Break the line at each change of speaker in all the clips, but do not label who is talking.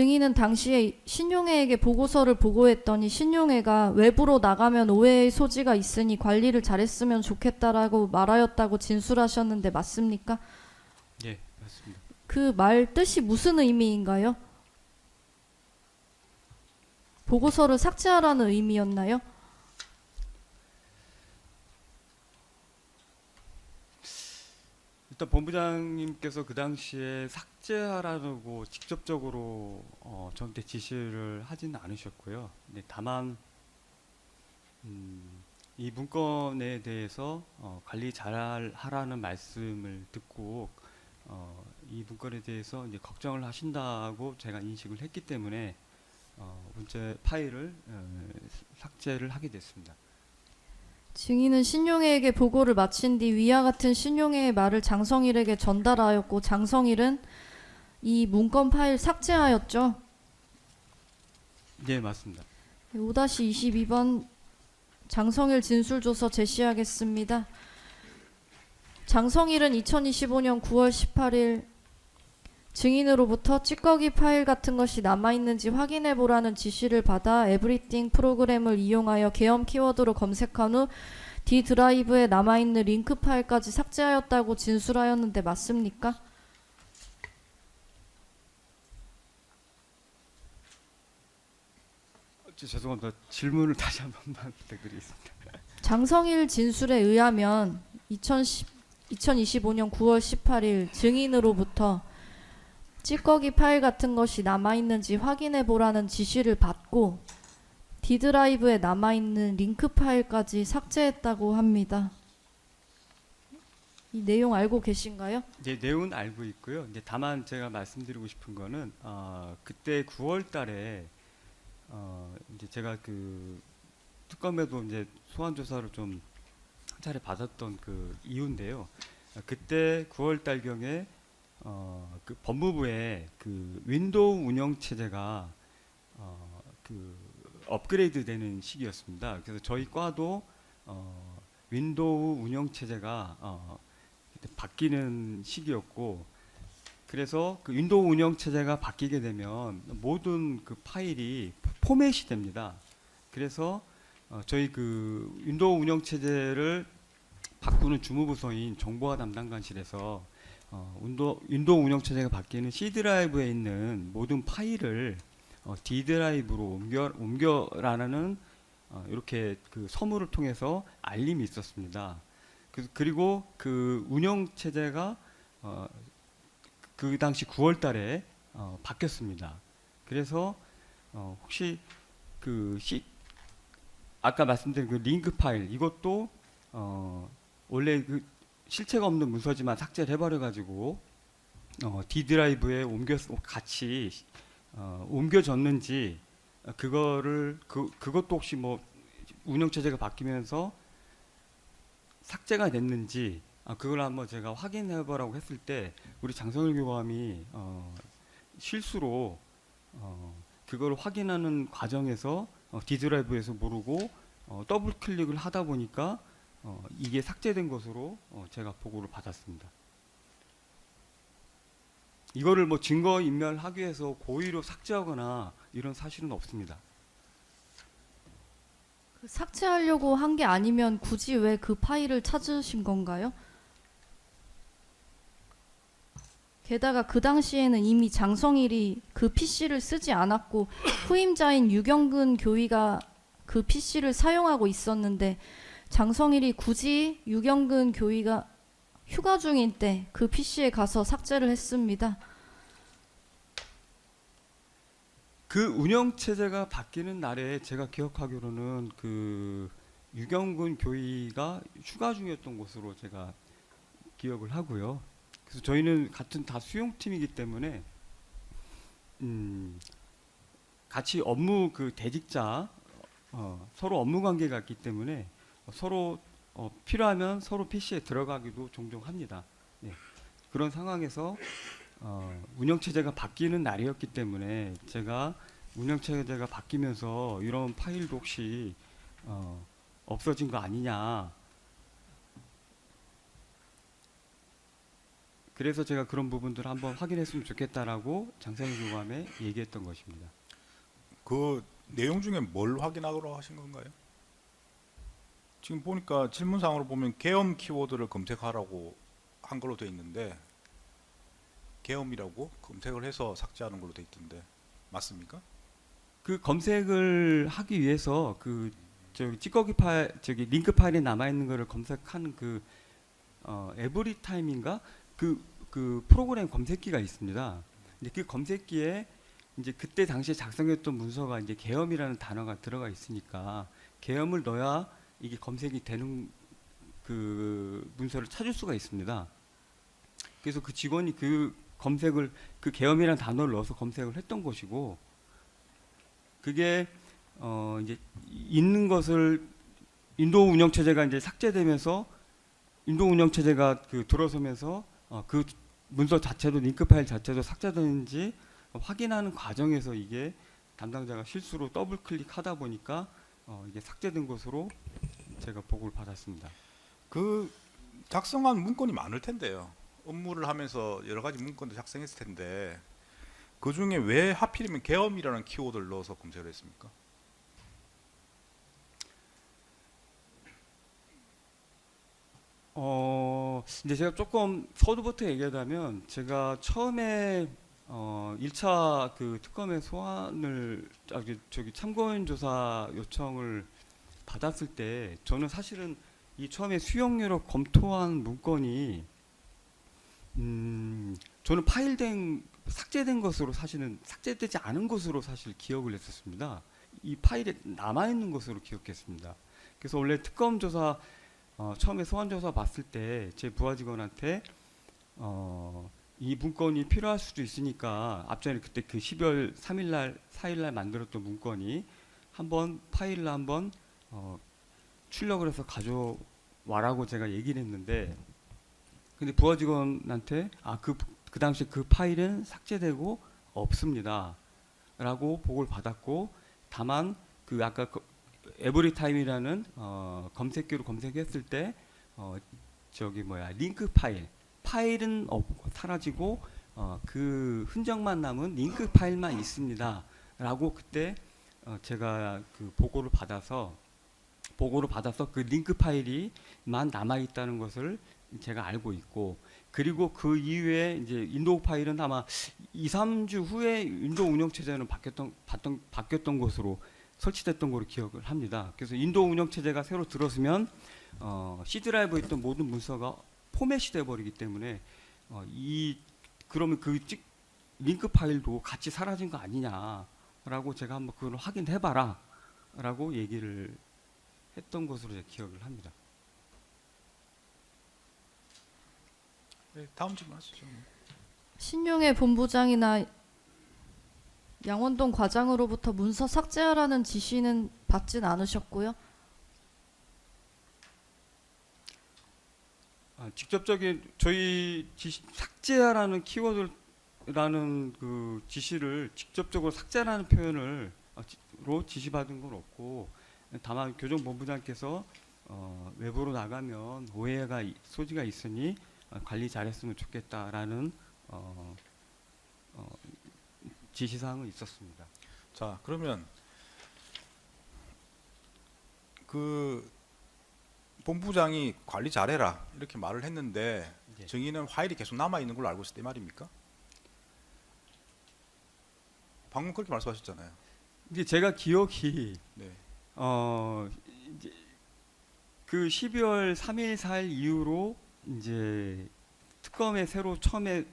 증인은 당시에 신용회에게 보고서를 보고했더니 신용회가 외부로 나가면 오해의 소지가 있으니 관리를 잘했으면 좋겠다라고 말하였다고 진술하셨는데 맞습니까?
예, 맞습니다.
그 말 뜻이 무슨 의미인가요? 보고서를 삭제하라는 의미였나요?
일단 본부장님께서 그 당시에 삭제하라고 직접적으로 저한테 지시를 하지는 않으셨고요. 네, 다만 이 문건에 대해서 관리 잘 하라는 말씀을 듣고 이 문건에 대해서 이제 걱정을 하신다고 제가 인식을 했기 때문에 문제 파일을 삭제를 하게 됐습니다.
증인은 신용회에게 보고를 마친 뒤 위와 같은 신용회의 말을 장성일에게 전달하였고 장성일은 이 문건 파일 삭제하였죠.
네, 맞습니다.
5-22번 장성일 진술조서 제시하겠습니다. 장성일은 2025년 9월 18일 증인으로부터 찌꺼기 파일 같은 것이 남아있는지 확인해보라는 지시를 받아 에브리띵 프로그램을 이용하여 계엄 키워드로 검색한 후 D 드라이브에 남아있는 링크 파일까지 삭제하였다고 진술하였는데 맞습니까?
죄송합니다. 질문을 다시 한 번만 부탁드리겠습니다.
장성일 진술에 의하면 2025년 9월 18일 증인으로부터 찌꺼기 파일 같은 것이 남아있는지 확인해보라는 지시를 받고 D드라이브에 남아있는 링크 파일까지 삭제했다고 합니다. 이 내용 알고 계신가요?
네, 내용은 알고 있고요. 이제 다만 제가 말씀드리고 싶은 거는 그때 9월 달에 이제 제가 그 특검에도 이제 소환 조사를 좀 한 차례 받았던 그 이유인데요. 그때 9월 달경에 그 법무부에 그 윈도우 운영 체제가 그 업그레이드 되는 시기였습니다. 그래서 저희 과도 윈도우 운영 체제가 바뀌는 시기였고, 그래서 그 윈도우 운영 체제가 바뀌게 되면 모든 그 파일이 포맷이 됩니다. 그래서 저희 그 윈도우 운영 체제를 바꾸는 주무부서인 정보화 담당관실에서 윈도우 운영 체제가 바뀌는 C 드라이브에 있는 모든 파일을 D 드라이브로 옮겨라는 이렇게 그 서무를 통해서 알림이 있었습니다. 그리고 그 운영 체제가 그 당시 9월 달에 바뀌었습니다. 그래서 혹시 그 아까 말씀드린 그 링크 파일 이것도 원래 그 실체가 없는 문서지만 삭제를 해버려 가지고 D 드라이브에 같이 옮겨졌는지 그거를 그것도 혹시 뭐 운영 체제가 바뀌면서 삭제가 됐는지 그걸 한번 제가 확인해 보라고 했을 때 우리 장성일 교감이 실수로 그걸 확인하는 과정에서 D 드라이브에서 모르고 더블 클릭을 하다 보니까 이게 삭제된 것으로 제가 보고를 받았습니다. 이거를 뭐 증거 인멸하기 위해서 고의로 삭제하거나 이런 사실은 없습니다.
삭제하려고 한 게 아니면 굳이 왜 그 파일을 찾으신 건가요? 게다가 그 당시에는 이미 장성일이 그 PC를 쓰지 않았고 후임자인 유경근 교위가 그 PC를 사용하고 있었는데 장성일이 굳이 유경근 교위가 휴가 중인 때 그 PC에 가서 삭제를 했습니다.
그 운영 체제가 바뀌는 날에 제가 기억하기로는 그 유경근 교위가 휴가 중이었던 것으로 제가 기억을 하고요. 그래서 저희는 같은 다 수용팀이기 때문에 같이 업무 그 대직자 서로 업무 관계가 있기 때문에 서로 필요하면 서로 PC에 들어가기도 종종 합니다. 네. 그런 상황에서 운영체제가 바뀌는 날이었기 때문에 제가 운영체제가 바뀌면서 이런 파일도 혹시 없어진 거 아니냐 그래서 제가 그런 부분들을 한번 확인했으면 좋겠다라고 장사님 교감에 얘기했던 것입니다.
그 내용 중에 뭘 확인하러 하신 건가요? 지금 보니까 질문사항으로 보면 계엄 키워드를 검색하라고 한 걸로 돼 있는데 계엄이라고 검색을 해서 삭제하는 걸로 돼 있던데 맞습니까?
그 검색을 하기 위해서 그 저기 찌꺼기 파일 저기 링크 파일에 남아 있는 거를 검색하는 그 에브리타임인가 그 프로그램 검색기가 있습니다. 이제 그 검색기에 이제 그때 당시에 작성했던 문서가 이제 계엄이라는 단어가 들어가 있으니까 계엄을 넣어야 이게 검색이 되는 그 문서를 찾을 수가 있습니다. 그래서 그 직원이 그 검색을 그 계엄이라는 단어를 넣어서 검색을 했던 것이고 그게 이제 있는 것을 인도 운영 체제가 이제 삭제되면서 인도 운영 체제가 그 들어서면서 그 문서 자체도 링크 파일 자체도 삭제되는지 확인하는 과정에서 이게 담당자가 실수로 더블 클릭하다 보니까 이게 삭제된 것으로 제가 보고를 받았습니다.
그 작성한 문건이 많을 텐데요. 업무를 하면서 여러 가지 문건도 작성했을 텐데 그 중에 왜 하필이면 계엄이라는 키워드를 넣어서 검색을 했습니까?
이제 제가 조금 서두부터 얘기하자면 제가 처음에 1차 그 특검의 소환을 저기 참고인 조사 요청을 받았을 때 저는 사실은 이 처음에 수용료로 검토한 문건이 저는 파일된 삭제된 것으로 사실은 삭제되지 않은 것으로 사실 기억을 했었습니다. 이 파일에 남아 있는 것으로 기억했습니다. 그래서 원래 특검 조사 처음에 소환 조사 봤을 때 제 부하 직원한테 이 문건이 필요할 수도 있으니까 앞전에 그때 그 12월 3일날 4일날 만들었던 문건이 한번 파일을 한번 출력을 해서 가져와라고 제가 얘기를 했는데 근데 부하 직원한테 그 당시 그 파일은 삭제되고 없습니다 라고 보고를 받았고 다만 그 아까 에브리타임이라는 검색기로 검색했을 때 저기 링크 파일은 사라지고 그 흔적만 남은 링크 파일만 있습니다 라고 그때 제가 그 보고를 받아서 그 링크 파일이만 남아 있다는 것을 제가 알고 있고 그리고 그 이후에 이제 인도 파일은 아마 2, 3주 후에 인도 운영 체제는 바뀌었던 것으로 설치됐던 걸로 기억을 합니다. 그래서 인도 운영 체제가 새로 들어서면 C 드라이브에 있던 모든 문서가 포맷이 돼 버리기 때문에 그러면 그 링크 파일도 같이 사라진 거 아니냐라고 제가 한번 그걸 확인해 봐라라고 얘기를 했던 것으로 제가 기억을 합니다.
네, 다음 질문 하시죠.
신용의 본부장이나 양원동 과장으로부터 문서 삭제하라는 지시는 받진 않으셨고요.
직접적인 저희 삭제하라는 키워드라는 그 지시를 직접적으로 삭제하라는 표현을 로 지시받은 건 없고 다만 교정본부장께서 외부로 나가면 오해가 소지가 있으니 관리 잘했으면 좋겠다라는 지시사항은 있었습니다.
자, 그러면 그 본부장이 관리 잘해라 이렇게 말을 했는데
예.
증인은 파일이 계속 남아 있는 걸로 알고 있을 때 말입니까? 방금 그렇게 말씀하셨잖아요.
이제 제가 기억이
네.
이제 그 12월 3일 4일 이후로 이제 특검에 새로 처음에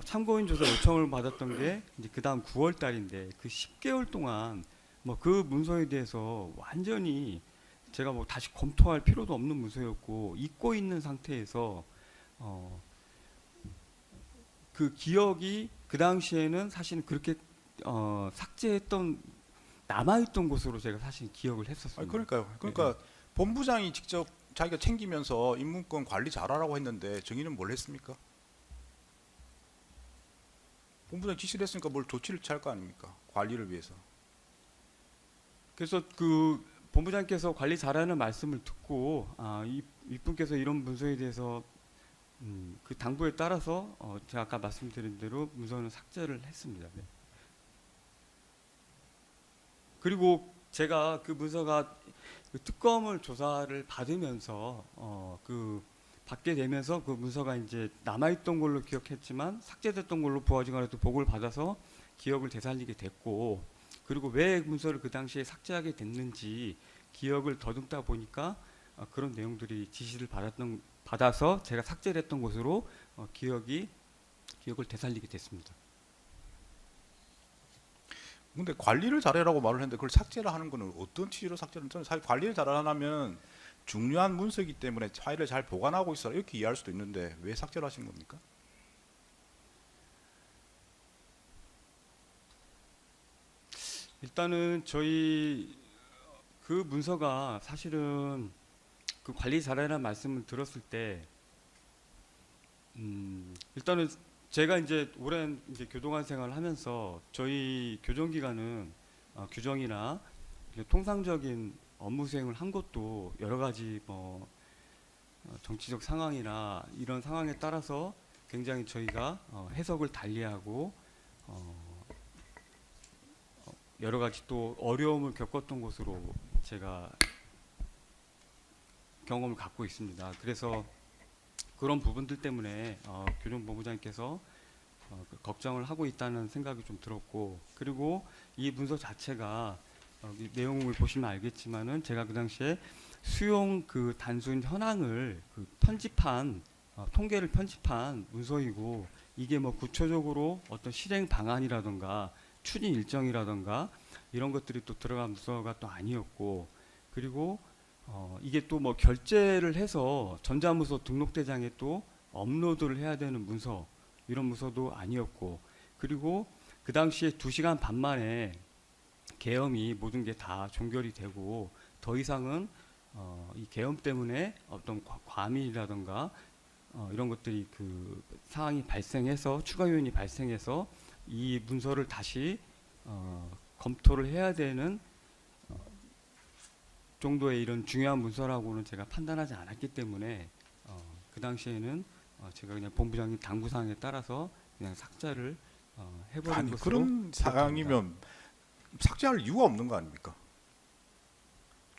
참고인 조사 요청을 받았던 게 이제 그다음 9월 달인데 그 10개월 동안 뭐 그 문서에 대해서 완전히 제가 뭐 다시 검토할 필요도 없는 문서였고 잊고 있는 상태에서 그 기억이 그 당시에는 사실은 그렇게 삭제했던 남아있던 것으로 제가 사실 기억을 했었습니다.
그러니까요. 그러니까 본부장이 직접 자기가 챙기면서 인문권 관리 잘하라고 했는데 정의는 뭘 했습니까? 본부장 지시를 했으니까 뭘 조치를 취할 거 아닙니까? 관리를 위해서.
그래서 그 본부장께서 관리 잘하는 말씀을 듣고 이분께서 이런 문서에 대해서 그 당부에 따라서 제가 아까 말씀드린 대로 문서는 삭제를 했습니다. 네. 그리고 제가 그 문서가 그 특검을 조사를 받으면서 그 받게 되면서 그 문서가 이제 남아있던 걸로 기억했지만 삭제됐던 걸로 부하직원한테 보고를 받아서 기억을 되살리게 됐고, 그리고 왜 문서를 그 당시에 삭제하게 됐는지 기억을 더듬다 보니까 그런 내용들이 지시를 받아서 제가 삭제를 했던 것으로 기억을 되살리게 됐습니다.
근데 관리를 잘해라고 말을 했는데 그걸 삭제를 하는 거는 어떤 취지로 삭제를? 저는 사실 관리를 잘하려면 중요한 문서이기 때문에 파일을 잘 보관하고 있어라 이렇게 이해할 수도 있는데 왜 삭제를 하신 겁니까?
일단은 저희 그 문서가 사실은 그 관리 잘해라는 말씀을 들었을 때 일단은 제가 이제 오랜 이제 교도관 생활을 하면서 저희 교정기관은 규정이나 통상적인 업무 수행을 한 것도 여러 가지 뭐 정치적 상황이나 이런 상황에 따라서 굉장히 저희가 해석을 달리하고 여러 가지 또 어려움을 겪었던 것으로 제가 경험을 갖고 있습니다. 그래서 그런 부분들 때문에 교정본부장님께서 걱정을 하고 있다는 생각이 좀 들었고, 그리고 이 문서 자체가 이 내용을 보시면 알겠지만은 제가 그 당시에 수용 그 단순 현황을 그 편집한 통계를 편집한 문서이고, 이게 뭐 구체적으로 어떤 실행 방안이라던가 추진 일정이라던가 이런 것들이 또 들어간 문서가 또 아니었고, 그리고 이게 또 뭐 결제를 해서 전자문서 등록대장에 또 업로드를 해야 되는 문서, 이런 문서도 아니었고, 그리고 그 당시에 2시간 반 만에 계엄이 모든 게 다 종결이 되고 더 이상은 이 계엄 때문에 어떤 과민이라던가 이런 것들이 그 상황이 발생해서 추가 요인이 발생해서 이 문서를 다시 검토를 해야 되는 정도의 이런 중요한 문서라고는 제가 판단하지 않았기 때문에 그 당시에는 제가 그냥 본부장님 당부사항에 따라서 그냥 삭제를 해버린
아니
것으로
그런 상황이면 삭제할 이유가 없는 거 아닙니까?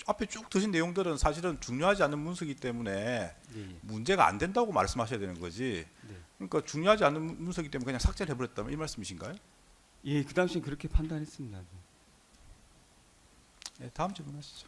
앞에 쭉 드신 내용들은 사실은 중요하지 않은 문서이기 때문에
예,
문제가 안 된다고 말씀하셔야 되는 거지.
네.
그러니까 중요하지 않은 문서이기 때문에 그냥 삭제를 해버렸다면 이 말씀이신가요?
예, 그 당시에 그렇게 판단했습니다.
네, 다음 질문하시죠.